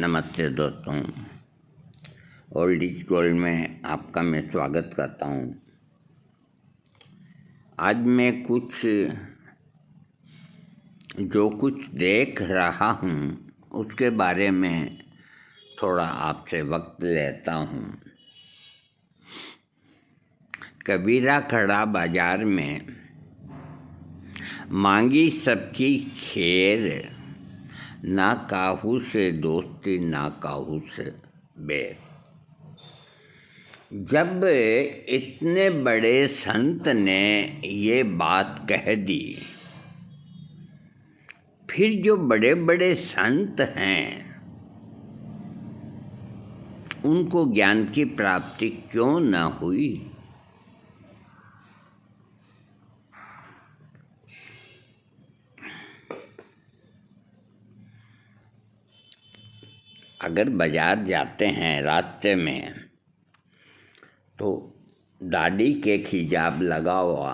नमस्ते दोस्तों, old is gold में आपका मैं स्वागत करता हूँ। आज मैं जो कुछ देख रहा हूँ उसके बारे में थोड़ा आपसे वक्त लेता हूँ। कबीरा खड़ा बाजार में, मांगी सबकी खैर, ना काहू से दोस्ती ना काहू से बैर। जब इतने बड़े संत ने ये बात कह दी, फिर जो बड़े बड़े संत हैं उनको ज्ञान की प्राप्ति क्यों न हुई? अगर बाजार जाते हैं रास्ते में तो दाढ़ी के खिजाब लगा हुआ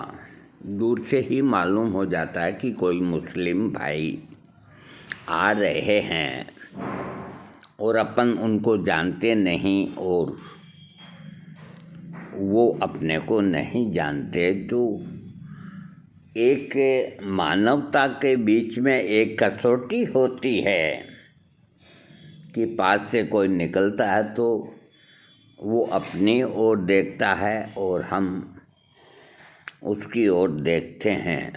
दूर से ही मालूम हो जाता है कि कोई मुस्लिम भाई आ रहे हैं, और अपन उनको जानते नहीं और वो अपने को नहीं जानते। तो एक मानवता के बीच में एक कसौटी होती है कि पास से कोई निकलता है तो वो अपनी ओर देखता है और हम उसकी ओर देखते हैं,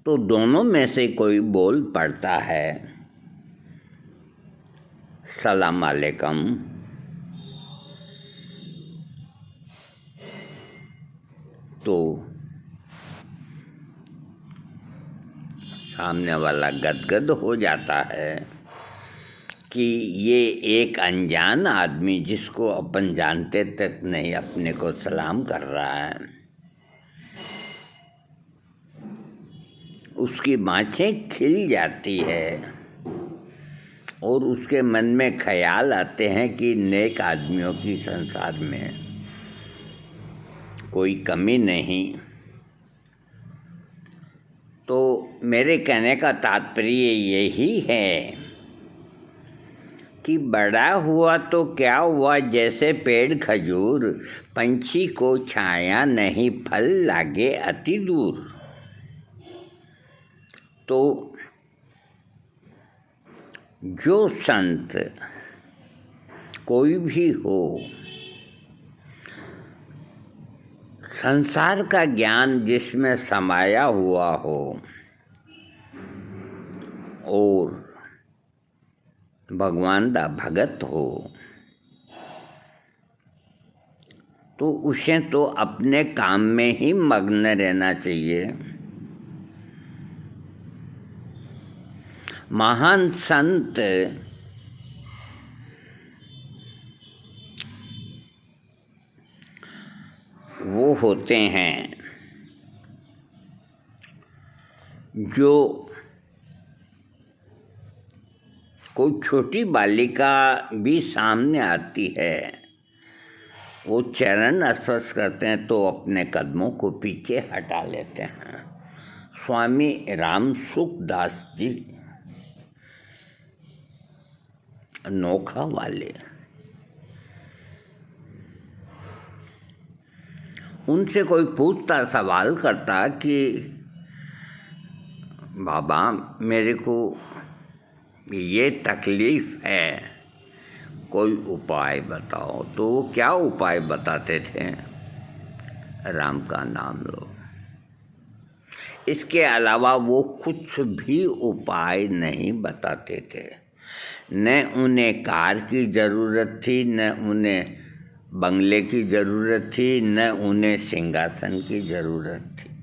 तो दोनों में से कोई बोल पड़ता है सलाम अलैकुम, तो सामने वाला गदगद हो जाता है कि ये एक अनजान आदमी जिसको अपन जानते तक नहीं अपने को सलाम कर रहा है। उसकी बाँछें खिल जाती है और उसके मन में ख्याल आते हैं कि नेक आदमियों की संसार में कोई कमी नहीं। तो मेरे कहने का तात्पर्य यही है कि बड़ा हुआ तो क्या हुआ, जैसे पेड़ खजूर, पंछी को छाया नहीं फल लागे अति दूर। तो जो संत कोई भी हो, संसार का ज्ञान जिसमें समाया हुआ हो और भगवान दा भगत हो, तो उसे तो अपने काम में ही मग्न रहना चाहिए। महान संत वो होते हैं जो कोई छोटी बालिका भी सामने आती है, वो चरण स्पर्श करते हैं तो अपने कदमों को पीछे हटा लेते हैं। स्वामी राम सुखदास जी नोखा वाले, उनसे कोई पूछता, सवाल करता कि बाबा मेरे को ये तकलीफ़ है, कोई उपाय बताओ। तो वो क्या उपाय बताते थे? राम का नाम लो। इसके अलावा वो कुछ भी उपाय नहीं बताते थे। न उन्हें कार की ज़रूरत थी, न उन्हें बंगले की ज़रूरत थी, न उन्हें सिंहासन की ज़रूरत थी।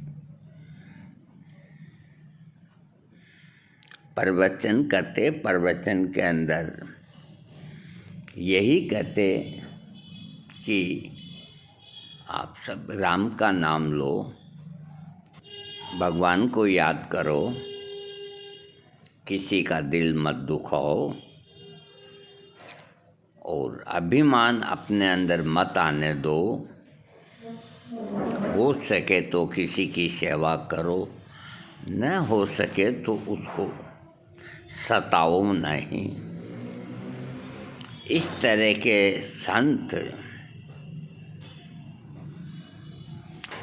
प्रवचन करते, प्रवचन के अंदर यही कहते कि आप सब राम का नाम लो, भगवान को याद करो, किसी का दिल मत दुखाओ और अभिमान अपने अंदर मत आने दो। हो सके तो किसी की सेवा करो, न हो सके तो उसको सताओ नहीं। इस तरह के संत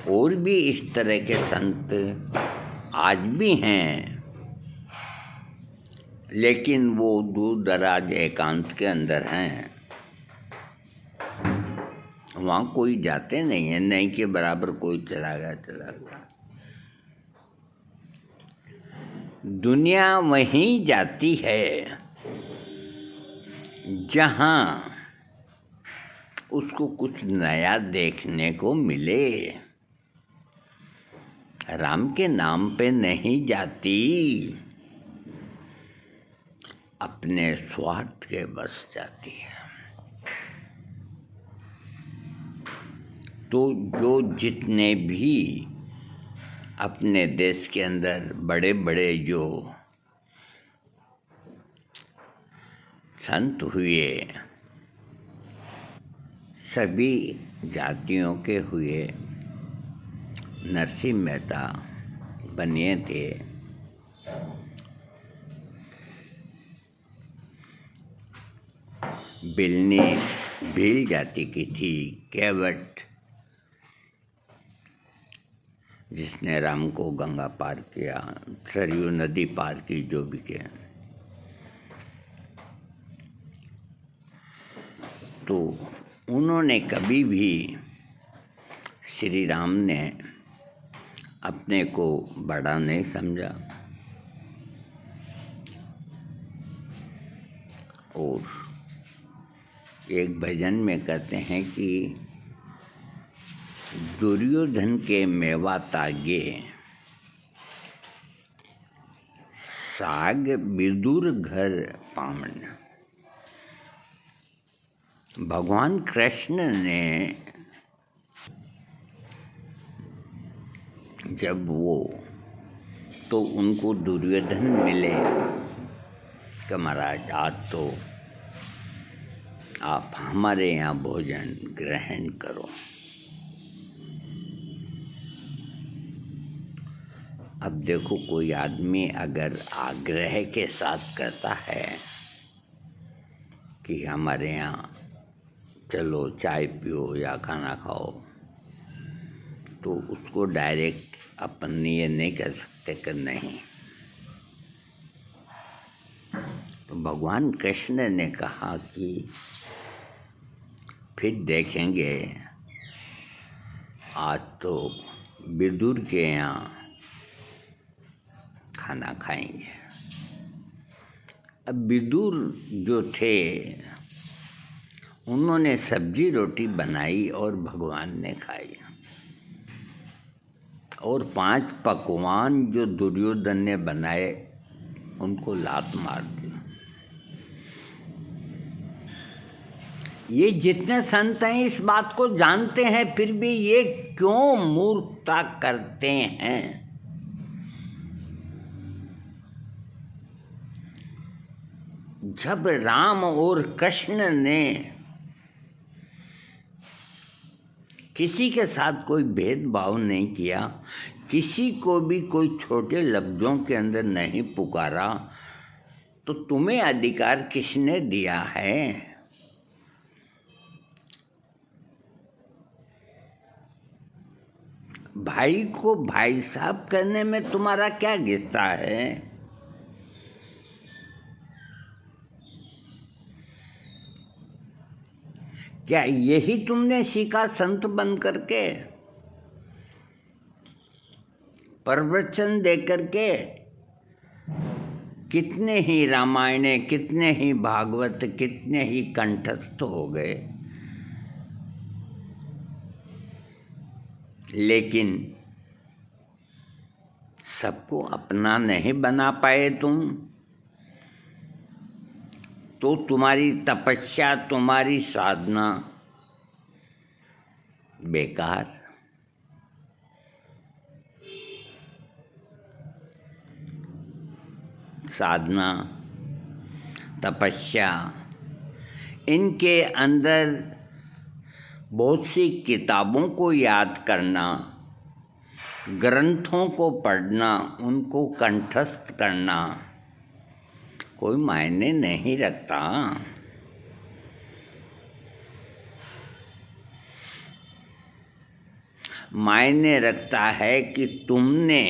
और भी इस तरह के संत आज भी हैं, लेकिन वो दूर दराज एकांत के अंदर हैं। वहाँ कोई जाते नहीं है, नहीं के बराबर कोई चला गया। दुनिया वहीं जाती है जहाँ उसको कुछ नया देखने को मिले। राम के नाम पे नहीं जाती, अपने स्वार्थ के बस जाती है। तो जो जितने भी अपने देश के अंदर बड़े बड़े जो संत हुए, सभी जातियों के हुए। नरसिंह मेहता बनिए थे, बिलनी भील जाति की थी, केवट जिसने राम को गंगा पार किया, सरयू नदी पार की, जो भी किया। तो उन्होंने कभी भी श्री राम ने अपने को बड़ा नहीं समझा और एक भजन में कहते हैं कि दुर्योधन के मेवा तागे साग विदुर घर पावन। भगवान कृष्ण ने जब वो तो उनको दुर्योधन मिले कि महाराज आज तो आप हमारे यहाँ भोजन ग्रहण करो। अब देखो, कोई आदमी अगर आग्रह के साथ कहता है कि हमारे यहाँ चलो चाय पियो या खाना खाओ, तो उसको डायरेक्ट अपन ये नहीं कह सकते कि नहीं। तो भगवान कृष्ण ने कहा कि फिर देखेंगे, आज तो विदुर के यहाँ खाना खाएंगे। अब विदुर जो थे उन्होंने सब्जी रोटी बनाई और भगवान ने खाई, और 5 पकवान जो दुर्योधन ने बनाए उनको लात मार दी। ये जितने संत हैं इस बात को जानते हैं, फिर भी ये क्यों मूर्खता करते हैं? जब राम और कृष्ण ने किसी के साथ कोई भेदभाव नहीं किया, किसी को भी कोई छोटे लफ्ज़ों के अंदर नहीं पुकारा, तो तुम्हें अधिकार किसने दिया है? भाई को भाई साहब करने में तुम्हारा क्या गिरता है? क्या यही तुमने सीखा संत बन करके, प्रवचन दे करके? कितने ही रामायणे, कितने ही भागवत, कितने ही कंठस्थ हो गए, लेकिन सबको अपना नहीं बना पाए तुम, तो तुम्हारी तपस्या, तुम्हारी साधना बेकार। साधना, तपस्या, इनके अंदर बहुत सी किताबों को याद करना, ग्रंथों को पढ़ना, उनको कंठस्थ करना कोई मायने नहीं रखता। मायने रखता है कि तुमने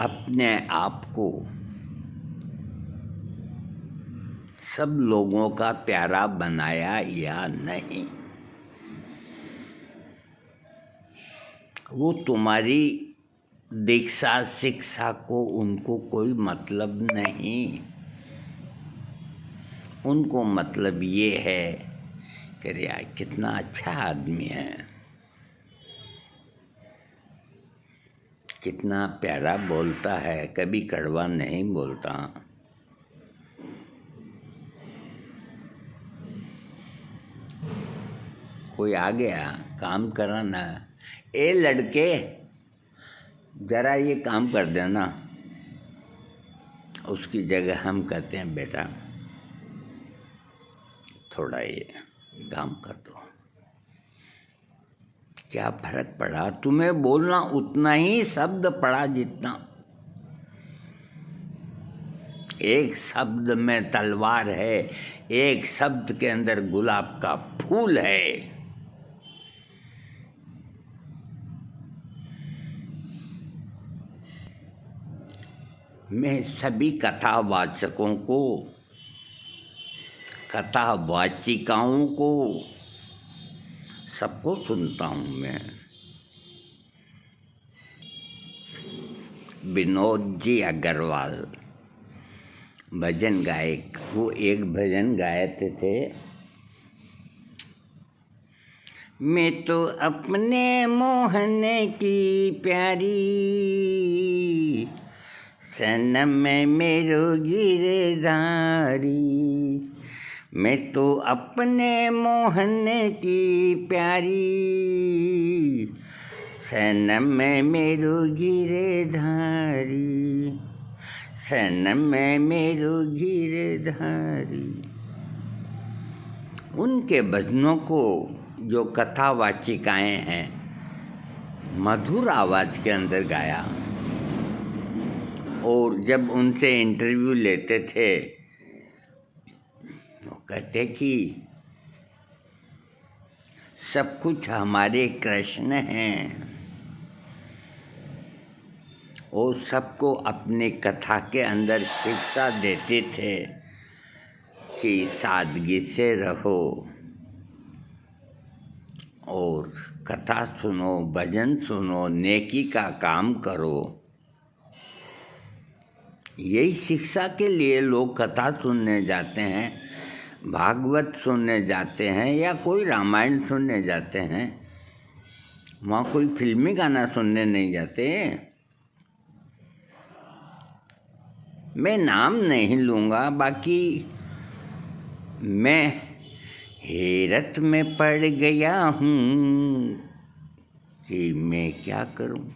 अपने आप को सब लोगों का प्यारा बनाया या नहीं। वो तुम्हारी दीक्षा शिक्षा को उनको कोई मतलब नहीं। उनको मतलब ये है कि यार कितना अच्छा आदमी है, कितना प्यारा बोलता है, कभी कड़वा नहीं बोलता। कोई आ गया काम कराना, ए लड़के जरा ये काम कर देना, उसकी जगह हम कहते हैं बेटा थोड़ा ये काम कर दो। क्या फर्क पड़ा? तुम्हें बोलना उतना ही शब्द पड़ा जितना एक शब्द में तलवार है, एक शब्द के अंदर गुलाब का फूल है। मैं सभी कथावाचकों को, कथावाचिकाओं को, सबको सुनता हूँ मैं। विनोद जी अग्रवाल भजन गायक, वो एक भजन गाते थे, मैं तो अपने मोहन की प्यारी, सनम मेरो गिरधारी। मैं तो अपने मोहन की प्यारी, सनम मेरो गिरधारी, सनम मेरो गिरधारी। उनके भजनों को जो कथावाचिकाएं हैं मधुर आवाज़ के अंदर गाया, और जब उनसे इंटरव्यू लेते थे वो कहते कि सब कुछ हमारे कृष्ण हैं, और सबको अपने कथा के अंदर शिक्षा देते थे कि सादगी से रहो और कथा सुनो, भजन सुनो, नेकी का काम करो। यही शिक्षा के लिए लोग कथा सुनने जाते हैं, भागवत सुनने जाते हैं, या कोई रामायण सुनने जाते हैं। वहाँ कोई फिल्मी गाना सुनने नहीं जाते। मैं नाम नहीं लूँगा, बाकी मैं हैरत में पड़ गया हूँ कि मैं क्या करूँ।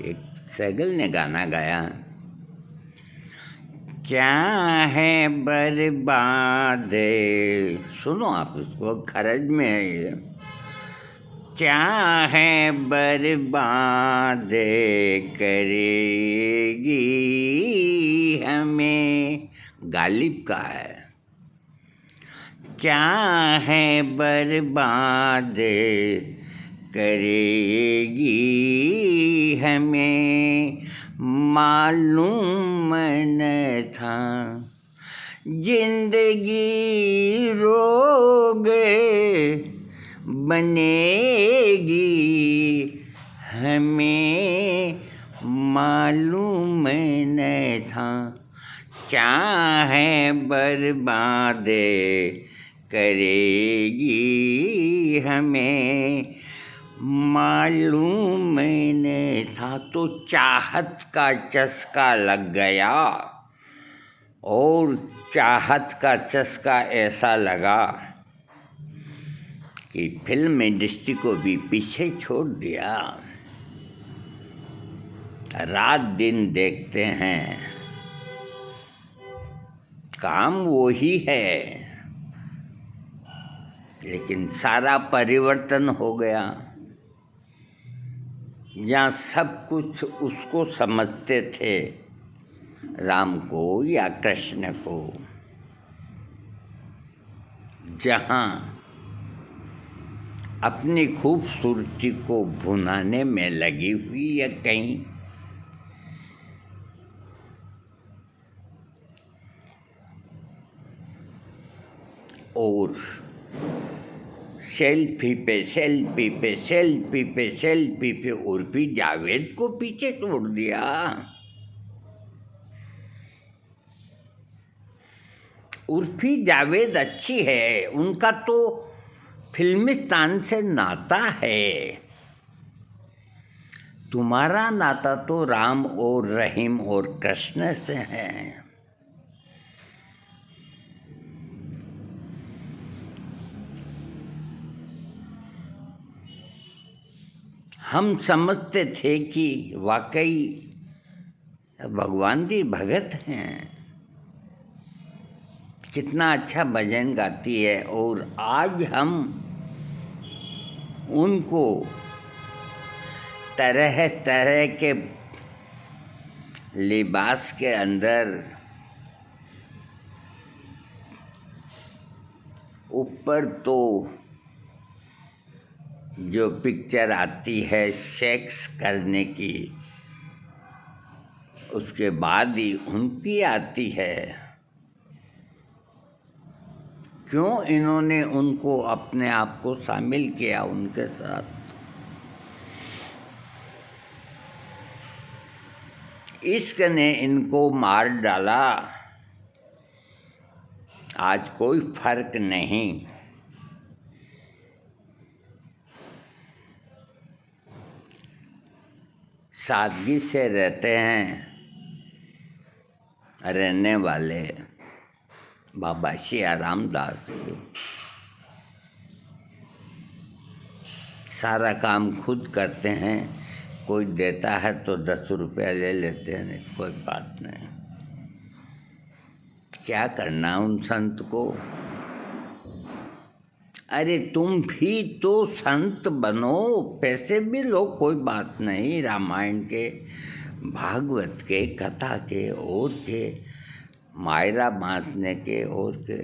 एक सैगल ने गाना गाया, चाहे बर्बाद, सुनो आप उसको, खरज में है ये। चाहे बर्बाद करेगी हमें, गालिब का है। चाहे बर्बाद करेगी हमें, मालूम न था जिंदगी रोग बनेगी हमें, मालूम न था। चाहे बर्बाद करेगी हमें, मालूम न था। तो चाहत का चस्का लग गया, और चाहत का चस्का ऐसा लगा कि फिल्म इंडस्ट्री को भी पीछे छोड़ दिया। रात दिन देखते हैं, काम वही है, लेकिन सारा परिवर्तन हो गया। जहाँ सब कुछ उसको समझते थे, राम को या कृष्ण को, जहाँ अपनी खूबसूरती को भुनाने में लगी हुई या कहीं और सेल्फी पे सेल्फी पे सेल्फी पे सेल्फी पे उर्फी जावेद को पीछे छोड़ दिया। उर्फी जावेद अच्छी है, उनका तो फिल्मिस्तान से नाता है। तुम्हारा नाता तो राम और रहीम और कृष्ण से है। हम समझते थे कि वाकई भगवान जी भगत हैं, कितना अच्छा भजन गाती है, और आज हम उनको तरह तरह के लिबास के अंदर ऊपर तो जो पिक्चर आती है सेक्स करने की, उसके बाद ही उनकी आती है। क्यों इन्होंने उनको अपने आप को शामिल किया उनके साथ? इश्क ने इनको मार डाला। आज कोई फर्क नहीं। सादगी से रहते हैं रहने वाले बाबा सिया रामदास। सारा काम खुद करते हैं, कोई देता है तो 10 रुपया ले लेते हैं, नहीं कोई बात नहीं। क्या करना उन संत को? अरे तुम भी तो संत बनो, पैसे भी लो, कोई बात नहीं। रामायण के, भागवत के, कथा के और के, मायरा बांटने के और के,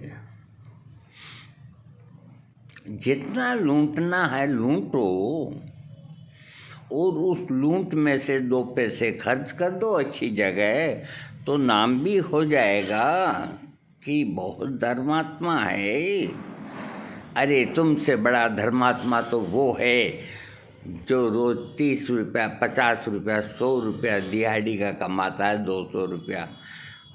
जितना लूटना है लूटो, और उस लूट में से 2 पैसे खर्च कर दो अच्छी जगह, तो नाम भी हो जाएगा कि बहुत धर्मात्मा है। अरे तुमसे बड़ा धर्मात्मा तो वो है जो रोज़ 30 रुपया, 50 रुपया, 100 रुपया दिहाड़ी का कमाता है, 200 रुपया,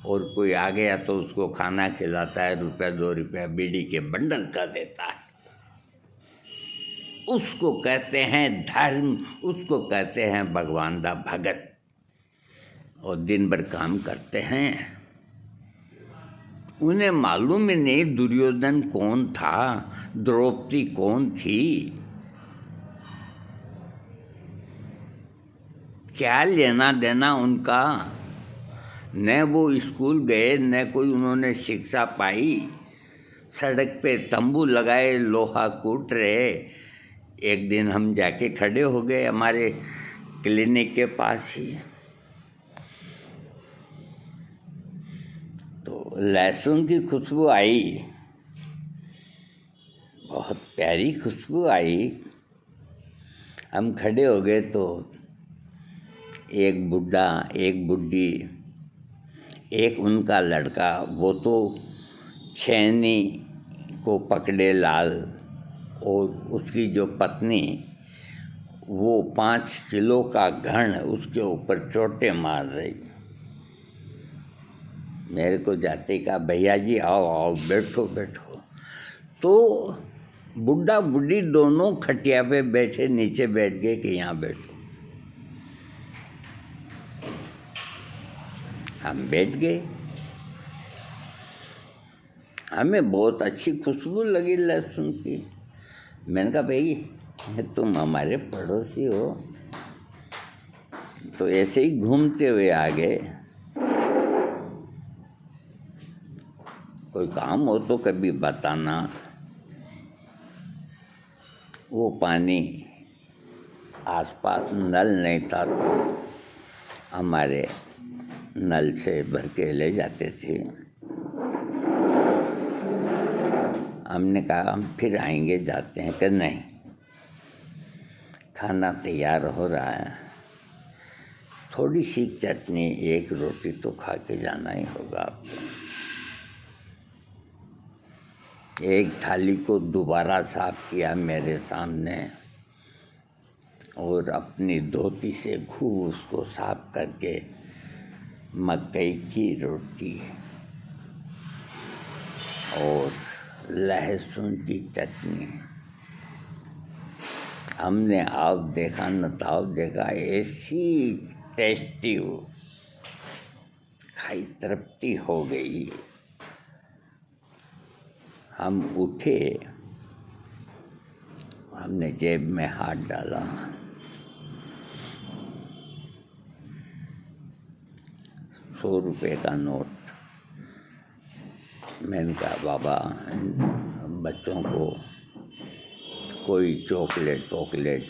और कोई आ गया तो उसको खाना खिलाता है, रुपया 2 रुपया बीड़ी के बंडल का देता है। उसको कहते हैं धर्म, उसको कहते हैं भगवान दा भगत, और दिन भर काम करते हैं। उन्हें मालूम ही नहीं दुर्योधन कौन था, द्रौपदी कौन थी, क्या लेना देना उनका। न वो स्कूल गए, न कोई उन्होंने शिक्षा पाई। सड़क पे तंबू लगाए, लोहा कूट रहे। एक दिन हम जाके खड़े हो गए हमारे क्लिनिक के पास ही, तो लहसुन की खुशबू आई, बहुत प्यारी खुशबू आई। हम खड़े हो गए तो एक बुढ़ा, एक बुढ़ी, एक उनका लड़का, वो तो छेनी को पकड़े लाल, और उसकी जो पत्नी वो 5 किलो का घण उसके ऊपर चोटें मार रही। मेरे को जाते कहा भैया जी आओ आओ बैठो बैठो। तो बुढ़ा बुढ़ी दोनों खटिया पे बैठे, नीचे बैठ गए कि यहाँ बैठो। हम बैठ गए। हमें बहुत अच्छी खुशबू लगी लहसुन की। मैंने कहा भाई तुम हमारे पड़ोसी हो, तो ऐसे ही घूमते हुए आ गए। कोई काम हो तो कभी बताना। वो पानी आसपास नल नहीं था तो हमारे नल से भर के ले जाते थे। हमने कहा हम फिर आएंगे, जाते हैं कि नहीं, खाना तैयार हो रहा है, थोड़ी सी चटनी, एक रोटी तो खा के जाना ही होगा आपको। एक थाली को दोबारा साफ किया मेरे सामने और अपनी धोती से खूब उसको साफ करके मकई की रोटी और लहसुन की चटनी, हमने आप देखा न ताव देखा, ऐसी टेस्टी हो खाई, तृप्ति हो गई। हम उठे, हमने जेब में हाथ डाला, ₹100 का नोट। मैंने कहा बाबा बच्चों को कोई चॉकलेट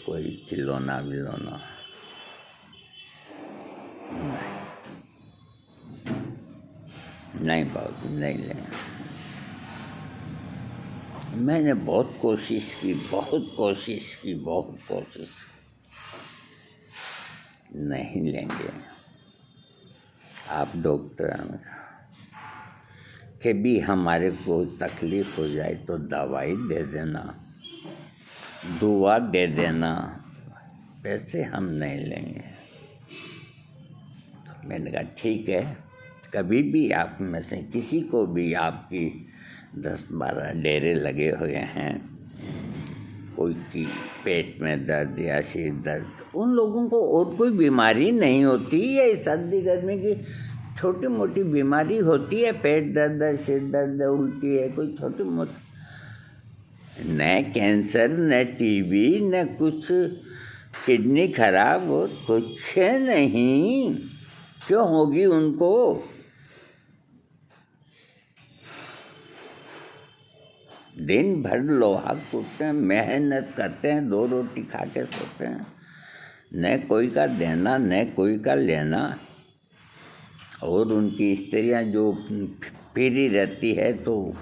कोई खिलौना विलौना नहीं बाबू नहीं लें। मैंने बहुत कोशिश की, नहीं लेंगे। आप डॉक्टर ने कहा कि भी हमारे को तकलीफ हो जाए तो दवाई दे देना, दुआ दे देना, पैसे हम नहीं लेंगे। तो मैंने कहा ठीक है, कभी भी आप में से किसी को भी आपकी 10-12 डेरे लगे हुए हैं, कोई की पेट में दर्द या सिर दर्द, उन लोगों को और कोई बीमारी नहीं होती है, सर्दी गर्मी की छोटी मोटी बीमारी होती है, पेट दर्द, सिर दर्द, उल्टी है, कोई छोटी मोटी, न कैंसर, न टीबी, न कुछ किडनी खराब हो, कुछ नहीं। क्यों होगी उनको? दिन भर लोहा कूटते हैं, मेहनत करते हैं, 2 रोटी खा के सोते हैं, न कोई का देना न कोई का लेना। और उनकी स्त्रियां जो फिरी रहती है तो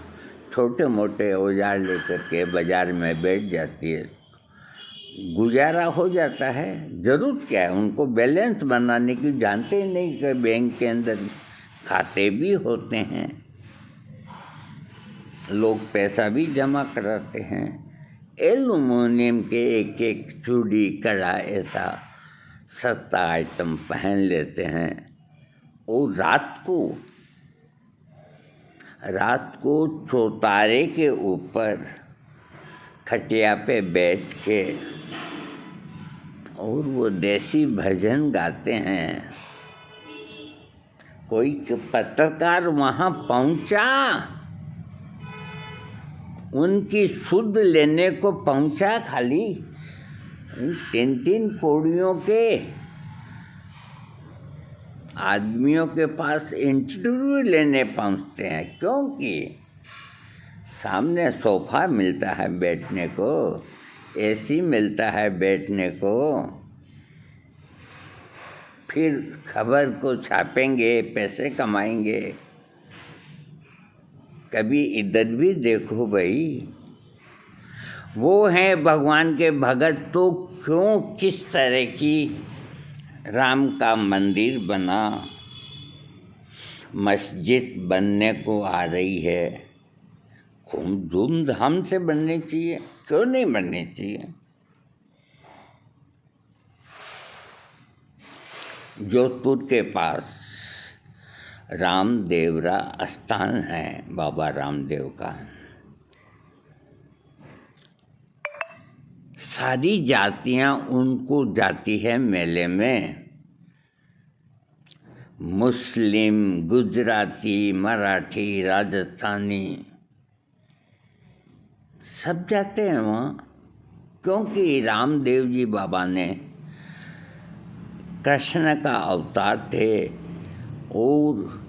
छोटे मोटे औजार लेकर के बाजार में बैठ जाती है, गुजारा हो जाता है। जरूरत क्या है उनको बैलेंस बनाने की, जानते ही नहीं कि बैंक के अंदर खाते भी होते हैं, लोग पैसा भी जमा कराते हैं। एल्युमिनियम के एक चूड़ी कड़ा ऐसा सस्ता आइटम पहन लेते हैं और रात को चौतारे के ऊपर खटिया पे बैठ के और वो देसी भजन गाते हैं। कोई पत्रकार वहाँ पहुँचा, उनकी सुध लेने को पहुँचा, खाली 3 पौड़ियों के आदमियों के पास इंटरव्यू लेने पहुँचते हैं, क्योंकि सामने सोफा मिलता है बैठने को, एसी मिलता है बैठने को, फिर खबर को छापेंगे, पैसे कमाएंगे। कभी इधर भी देखो भाई, वो हैं भगवान के भगत, तो क्यों किस तरह की राम का मंदिर बना, मस्जिद बनने को आ रही है, खूब धूमधाम से बननी चाहिए, क्यों नहीं बननी चाहिए। जोधपुर के पास रामदेवरा स्थान है, बाबा रामदेव का। सारी जातियां उनको जाती है मेले में, मुस्लिम, गुजराती, मराठी, राजस्थानी, सब जाते हैं वहाँ, क्योंकि रामदेव जी बाबा ने कृष्ण का अवतार थे और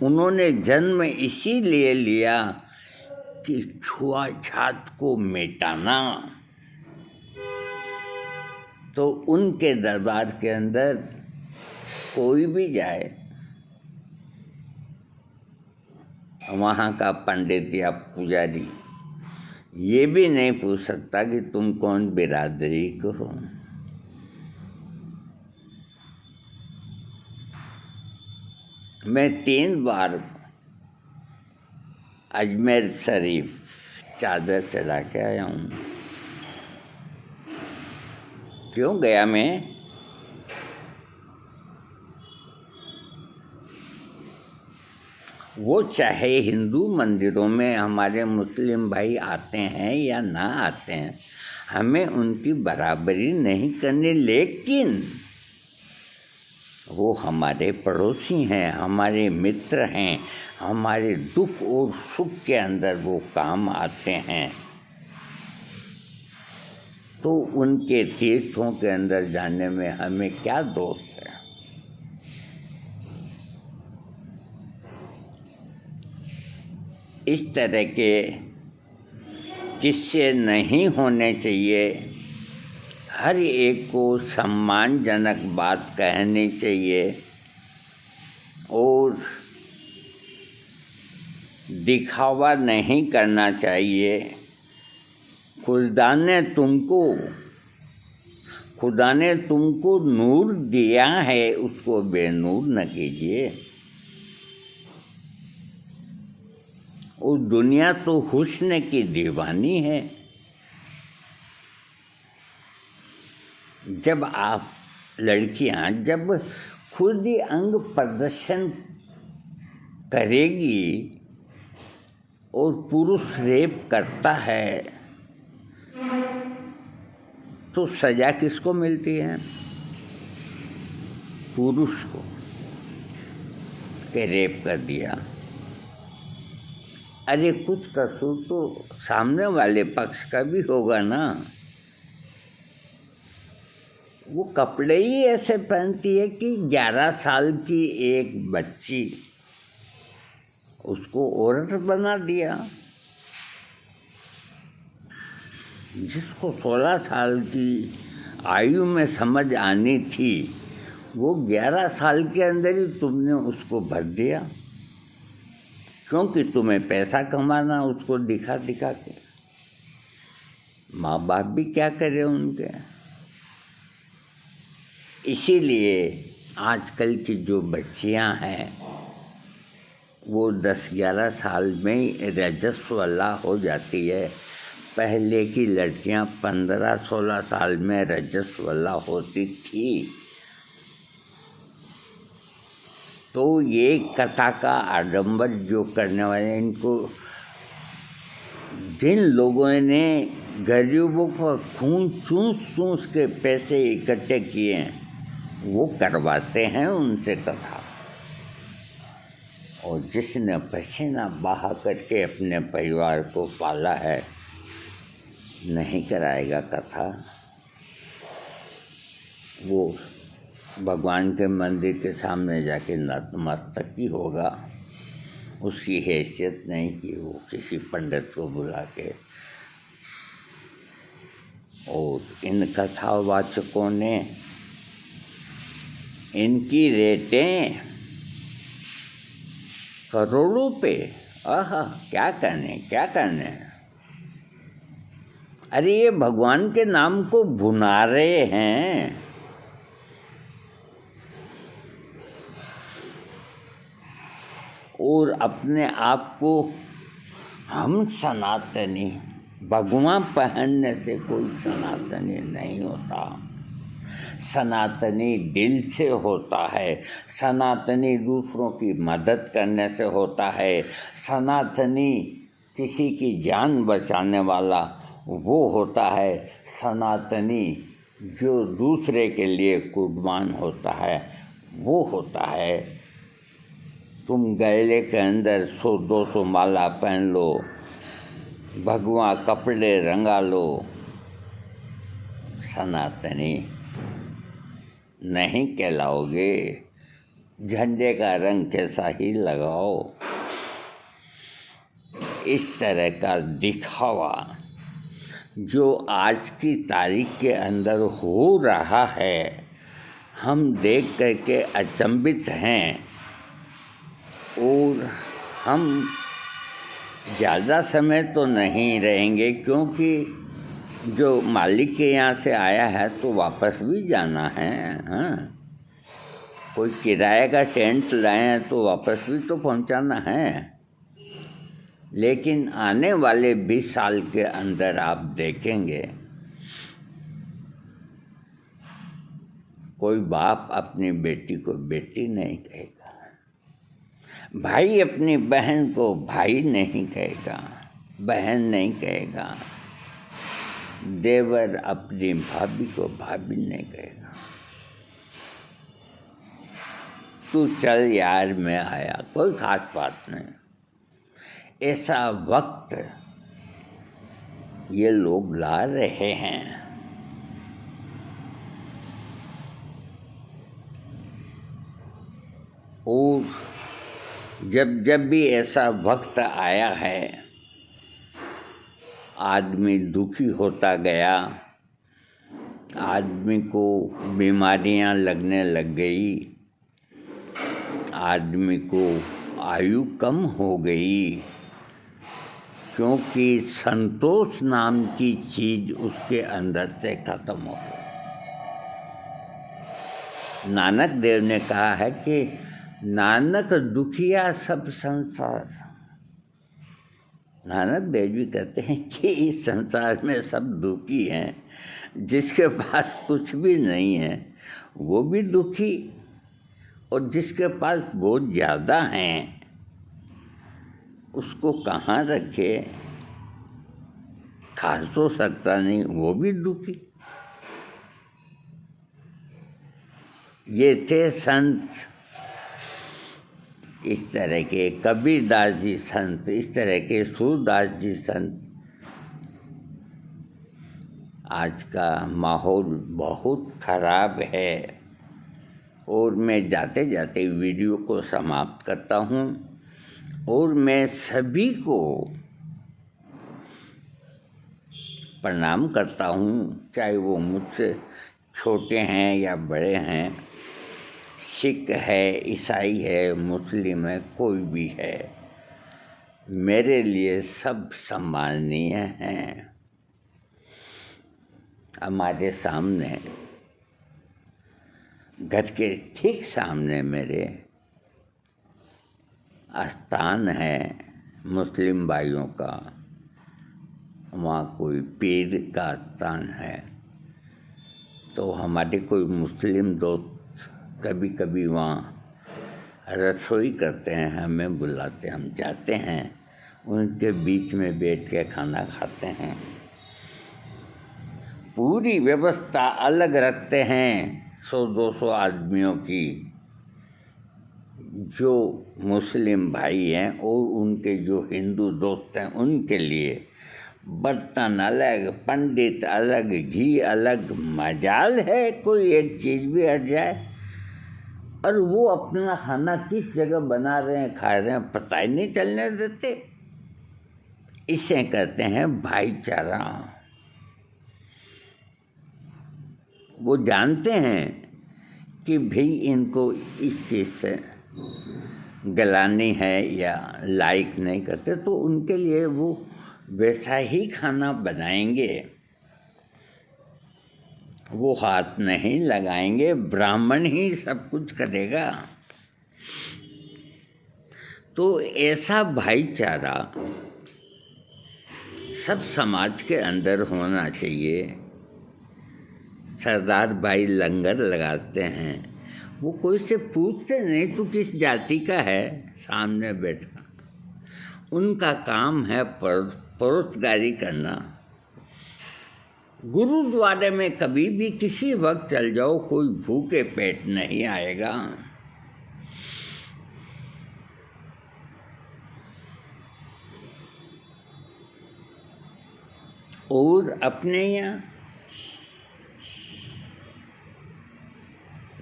उन्होंने जन्म इसीलिए लिया कि छुआछूत को मिटाना। तो उनके दरबार के अंदर कोई भी जाए, वहाँ का पंडित या पुजारी ये भी नहीं पूछ सकता कि तुम कौन बिरादरी को हो। मैं 3 बार अजमेर शरीफ चादर चढ़ा के आया हूँ। क्यों गया मैं? वो चाहे हिंदू मंदिरों में हमारे मुस्लिम भाई आते हैं या ना आते हैं, हमें उनकी बराबरी नहीं करनी, लेकिन वो हमारे पड़ोसी हैं, हमारे मित्र हैं, हमारे दुख और सुख के अंदर वो काम आते हैं। तो उनके तीर्थों के अंदर जाने में हमें क्या दोष है? इस तरह के किस्से नहीं होने चाहिए। हर एक को सम्मानजनक बात कहनी चाहिए और दिखावा नहीं करना चाहिए। खुदा ने तुमको नूर दिया है, उसको बेनूर न कीजिए। और दुनिया तो हुस्न की दीवानी है। जब आप लड़कियां जब खुद ही अंग प्रदर्शन करेगी और पुरुष रेप करता है तो सजा किसको मिलती है? पुरुष को, के रेप कर दिया। अरे कुछ कसूर तो सामने वाले पक्ष का भी होगा ना। वो कपड़े ही ऐसे पहनती है कि 11 साल की एक बच्ची, उसको औरत बना दिया। जिसको 16 साल की आयु में समझ आनी थी, वो 11 साल के अंदर ही तुमने उसको भर दिया, क्योंकि तुम्हें पैसा कमाना उसको दिखा दिखा के। माँ बाप भी क्या करे उनके। इसीलिए आजकल की जो बच्चियां हैं वो 10-11 साल में ही रजस्वला हो जाती है। पहले की लड़कियां 15-16 साल में रजस्वला होती थी। तो ये कथा का आडंबर जो करने वाले, इनको जिन लोगों ने गरीबों को खून चूस के पैसे इकट्ठे किए हैं, वो करवाते हैं उनसे कथा। और जिसने पसीना बहा करके अपने परिवार को पाला है, नहीं कराएगा कथा। वो भगवान के मंदिर के सामने जाके नतमस्तक ही होगा। उसकी हैसियत नहीं कि वो किसी पंडित को बुला के। और इन कथावाचकों ने इनकी रेटें करोड़ों पे। आहा, क्या कहने। अरे ये भगवान के नाम को भुना रहे हैं। और अपने आप को हम सनातनी, भगवान पहनने से कोई सनातनी नहीं होता। सनातनी दिल से होता है। सनातनी दूसरों की मदद करने से होता है। सनातनी किसी की जान बचाने वाला वो होता है। सनातनी जो दूसरे के लिए कुर्बान होता है वो होता है। तुम गले के अंदर 100-200 माला पहन लो, भगवा कपड़े रंगा लो, सनातनी नहीं कहलाओगे। झंडे का रंग कैसा ही लगाओ। इस तरह का दिखावा जो आज की तारीख के अंदर हो रहा है, हम देख करके अचंभित हैं। और हम ज़्यादा समय तो नहीं रहेंगे, क्योंकि जो मालिक के यहाँ से आया है तो वापस भी जाना है। हाँ, कोई किराए का टेंट लाए हैं तो वापस भी तो पहुँचाना है। लेकिन आने वाले 20 साल के अंदर आप देखेंगे कोई बाप अपनी बेटी को बेटी नहीं कहेगा, भाई अपनी बहन को भाई नहीं कहेगा, बहन नहीं कहेगा, देवर अपनी भाभी को भाभी नहीं कहेगा। तू चल यार मैं आया, कोई खास बात नहीं। ऐसा वक्त ये लोग ला रहे हैं। और जब जब भी ऐसा वक्त आया है, आदमी दुखी होता गया, आदमी को बीमारियां लगने लग गई, आदमी को आयु कम हो गई, क्योंकि संतोष नाम की चीज़ उसके अंदर से खत्म हो गई। नानक देव ने कहा है कि नानक दुखिया सब संसार। नानक देव जी कहते हैं कि इस संसार में सब दुखी हैं। जिसके पास कुछ भी नहीं है वो भी दुखी, और जिसके पास बहुत ज़्यादा हैं उसको कहाँ रखे, खा तो सकता नहीं, वो भी दुखी। ये थे संत, इस तरह के कबीरदास जी संत, इस तरह के सूरदास जी संत। आज का माहौल बहुत खराब है, और मैं जाते जाते वीडियो को समाप्त करता हूँ। और मैं सभी को प्रणाम करता हूँ, चाहे वो मुझसे छोटे हैं या बड़े हैं, सिख है, ईसाई है, मुस्लिम है, कोई भी है, मेरे लिए सब सम्माननीय हैं। हमारे सामने, घर के ठीक सामने मेरे स्थान है मुस्लिम भाइयों का, वहाँ कोई पीर का स्थान है। तो हमारे कोई मुस्लिम दोस्त कभी कभी वहाँ रसोई करते हैं, हमें बुलाते, हम जाते हैं, उनके बीच में बैठ के खाना खाते हैं। पूरी व्यवस्था अलग रखते हैं 100-200 आदमियों की। जो मुस्लिम भाई हैं और उनके जो हिंदू दोस्त हैं उनके लिए बर्तन अलग, पंडित अलग, घी अलग। मजाल है कोई एक चीज़ भी हट जाए, और वो अपना खाना किस जगह बना रहे हैं, खा रहे हैं, पता ही नहीं चलने देते। इसे कहते हैं भाईचारा। वो जानते हैं कि भाई इनको इस चीज़ से गलानी है या लाइक नहीं करते, तो उनके लिए वो वैसा ही खाना बनाएंगे, वो हाथ नहीं लगाएंगे, ब्राह्मण ही सब कुछ करेगा। तो ऐसा भाईचारा सब समाज के अंदर होना चाहिए। सरदार भाई लंगर लगाते हैं, वो कोई से पूछते नहीं तू किस जाति का है, सामने बैठा। उनका काम है परोसगारी करना। गुरुद्वारे में कभी भी किसी वक्त चल जाओ, कोई भूखे पेट नहीं आएगा। और अपने यहाँ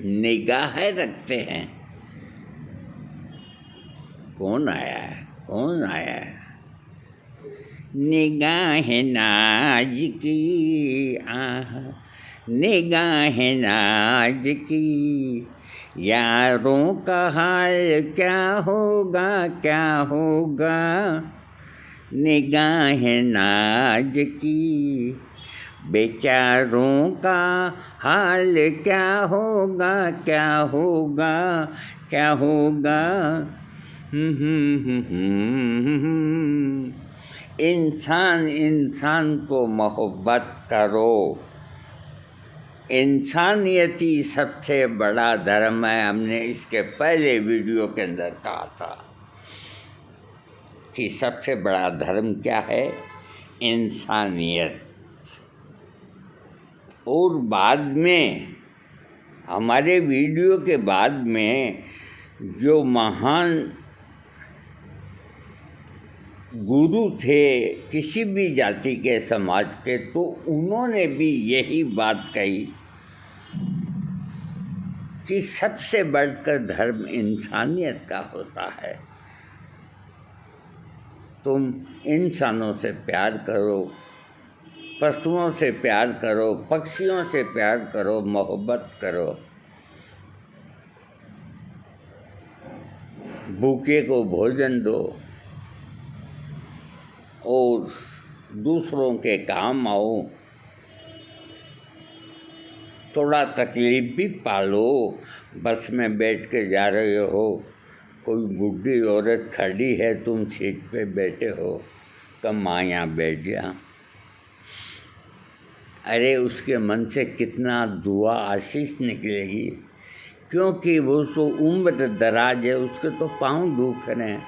निगाह रखते हैं, कौन आया है, कौन आया है। निगाह नाज की आह, निगाह नाज की, यारों का हाल क्या होगा, क्या होगा। निगाहें नाज की, बेचारों का हाल क्या होगा, क्या होगा, क्या होगा। इंसान इंसान को मोहब्बत करो। इंसानियत ही सबसे बड़ा धर्म है। हमने इसके पहले वीडियो के अंदर कहा था कि सबसे बड़ा धर्म क्या है? इंसानियत। और बाद में, हमारे वीडियो के बाद में, जो महान गुरु थे किसी भी जाति के, समाज के, तो उन्होंने भी यही बात कही कि सबसे बढ़कर धर्म इंसानियत का होता है। तुम इंसानों से प्यार करो, पशुओं से प्यार करो, पक्षियों से प्यार करो, मोहब्बत करो, भूखे को भोजन दो और दूसरों के काम आओ। थोड़ा तकलीफ भी पालो। बस में बैठ के जा रहे हो, कोई बूढ़ी औरत खड़ी है, तुम सीट पे बैठे हो, तो माँ यहाँ बैठ जा। अरे उसके मन से कितना दुआ आशीष निकलेगी, क्योंकि वो तो उम्र दराज है, उसके तो पाँव दुख रहे हैं।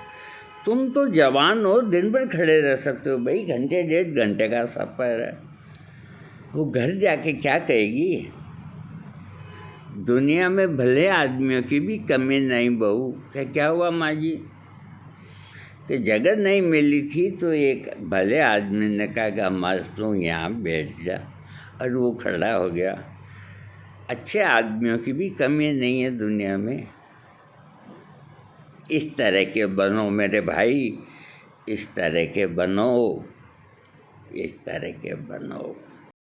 तुम तो जवान हो, दिन भर खड़े रह सकते हो भाई, घंटे 1.5 घंटे का सफ़र है। वो घर जाके क्या कहेगी? दुनिया में भले आदमियों की भी कमी नहीं बहू। क्या हुआ माँ जी? तो जगह नहीं मिली थी तो एक भले आदमी ने कहा कि हमारे तू यहाँ बैठ जा, और वो खड़ा हो गया। अच्छे आदमियों की भी कमी नहीं है दुनिया में। इस तरह के बनो मेरे भाई, इस तरह के बनो, इस तरह के बनो।